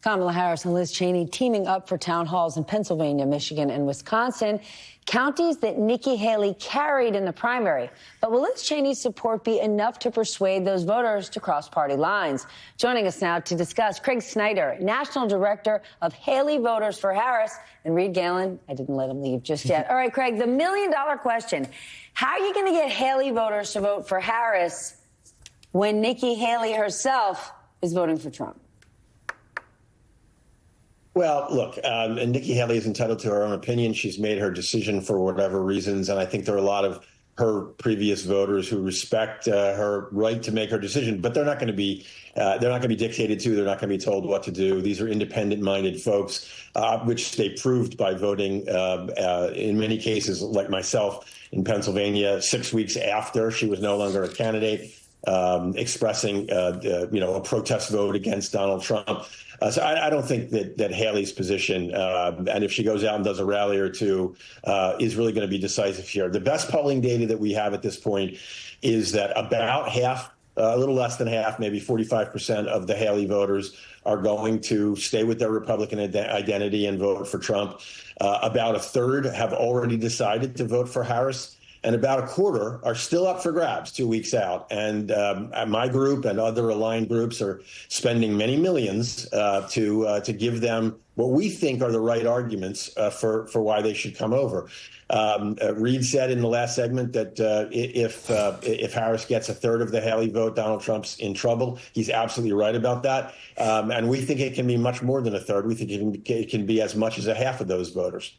Kamala Harris and Liz Cheney teaming up for town halls in Pennsylvania, Michigan, and Wisconsin, counties that Nikki Haley carried in the primary. But will Liz Cheney's support be enough to persuade those voters to cross party lines? Joining us now to discuss, Craig Snyder, National Director of Haley Voters for Harris, and Reed Galen. I didn't let him leave just yet. All right, Craig, the million-dollar question. How are you going to get Haley voters to vote for Harris when Nikki Haley herself is voting for Trump? Well, look, and Nikki Haley is entitled to her own opinion. She's made her decision for whatever reasons, and I think there are a lot of her previous voters who respect her right to make her decision. But they're not going to be dictated to. They're not going to be told what to do. These are independent-minded folks, which they proved by voting in many cases, like myself in Pennsylvania, 6 weeks after she was no longer a candidate, expressing a protest vote against Donald Trump. So I don't think that Haley's position, and if she goes out and does a rally or two, is really going to be decisive here. The best polling data that we have at this point is that about half, a little less than half, maybe 45% of the Haley voters are going to stay with their Republican identity and vote for Trump. About a third have already decided to vote for Harris. And about a quarter are still up for grabs 2 weeks out. And my group and other aligned groups are spending many millions to give them what we think are the right arguments for why they should come over. Reed said in the last segment that if Harris gets a third of the Haley vote, Donald Trump's in trouble. He's absolutely right about that. And we think it can be much more than a third. We think it can be as much as a half of those voters.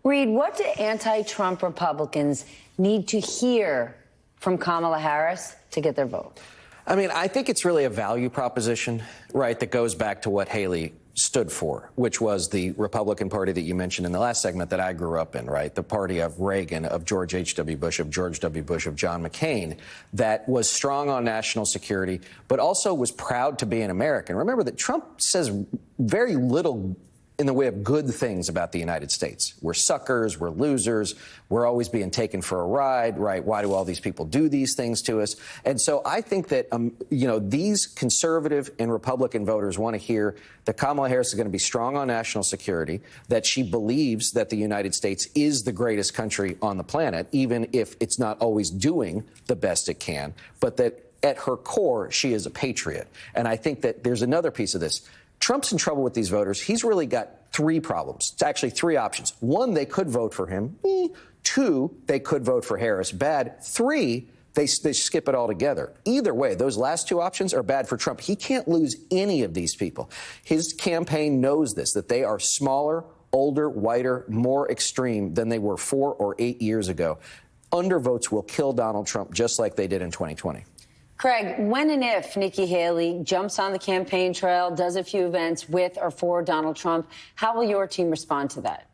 Reed, what do anti-Trump Republicans need to hear from Kamala Harris to get their vote? I mean, I think it's really a value proposition, right, that goes back to what Haley stood for, which was the Republican Party that you mentioned in the last segment that I grew up in, right? The party of Reagan, of George H.W. Bush, of George W. Bush, of John McCain, that was strong on national security, but also was proud to be an American. Remember that Trump says very little in the way of good things about the United States. We're suckers, we're losers, we're always being taken for a ride, right? Why do all these people do these things to us? And so I think that, these conservative and Republican voters want to hear that Kamala Harris is going to be strong on national security, that she believes that the United States is the greatest country on the planet, even if it's not always doing the best it can, but that at her core, she is a patriot. And I think that there's another piece of this. Trump's in trouble with these voters. He's really got three problems. It's actually three options. One, they could vote for him. Two, they could vote for Harris. Bad. Three, they skip it altogether. Either way, those last two options are bad for Trump. He can't lose any of these people. His campaign knows this, that they are smaller, older, whiter, more extreme than they were 4 or 8 years ago. Undervotes will kill Donald Trump just like they did in 2020. Craig, when and if Nikki Haley jumps on the campaign trail, does a few events with or for Donald Trump, how will your team respond to that?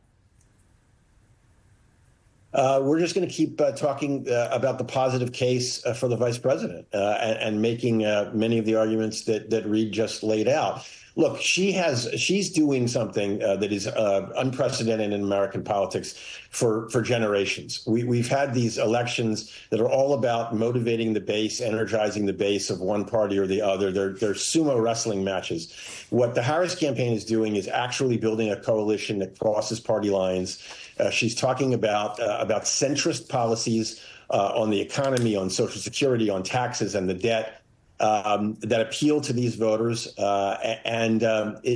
We're just going to keep talking about the positive case for the vice president and making many of the arguments that Reed just laid out. Look, she's doing something that is unprecedented in American politics for generations. We've had these elections that are all about motivating the base, energizing the base of one party or the other. They're sumo wrestling matches. What the Harris campaign is doing is actually building a coalition that crosses party lines. She's talking about centrist policies on the economy, on Social Security, on taxes and the debt. That appeal to these voters.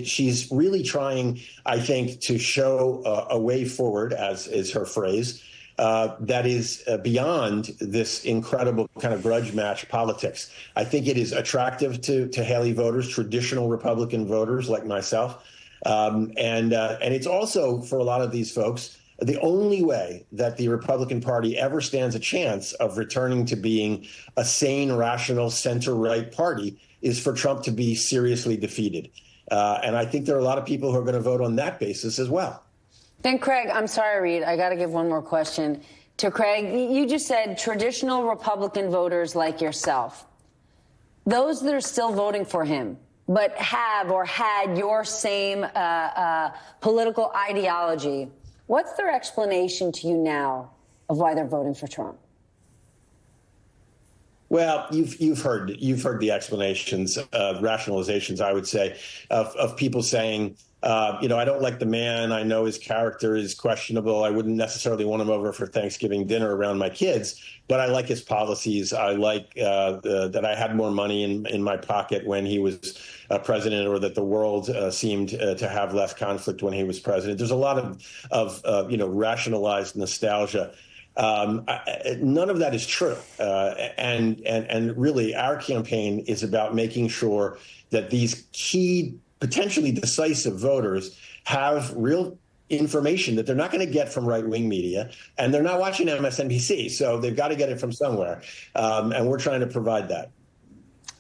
She's really trying, I think, to show a way forward, as is her phrase, that is beyond this incredible kind of grudge match politics. I think it is attractive to Haley voters, traditional Republican voters like myself. And it's also, for a lot of these folks, the only way that the Republican Party ever stands a chance of returning to being a sane, rational, center-right party is for Trump to be seriously defeated. And I think there are a lot of people who are going to vote on that basis as well. Then, Craig, I'm sorry, Reed, I got to give one more question to Craig. You just said traditional Republican voters like yourself, those that are still voting for him, but have or had your same political ideology, what's their explanation to you now of why they're voting for Trump? Well, you've heard the explanations, rationalizations, I would say, of people saying, I don't like the man. I know his character is questionable. I wouldn't necessarily want him over for Thanksgiving dinner around my kids, but I like his policies. I like that I had more money in my pocket when he was president, or that the world seemed to have less conflict when he was president. There's a lot of rationalized nostalgia. None of that is true. And really, our campaign is about making sure that these key, potentially decisive voters have real information that they're not going to get from right-wing media, and they're not watching MSNBC, so they've got to get it from somewhere. And we're trying to provide that.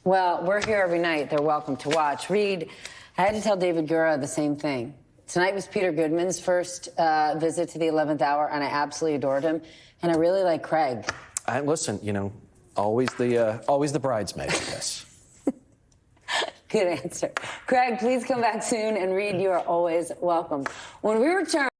Well, we're here every night. They're welcome to watch. Reed, I had to tell David Gura the same thing. Tonight was Peter Goodman's first visit to the 11th hour, and I absolutely adored him. And I really like Craig. Listen, always the bridesmaid, I guess. Good answer. Craig, please come back soon. And Reed, you are always welcome. When we return.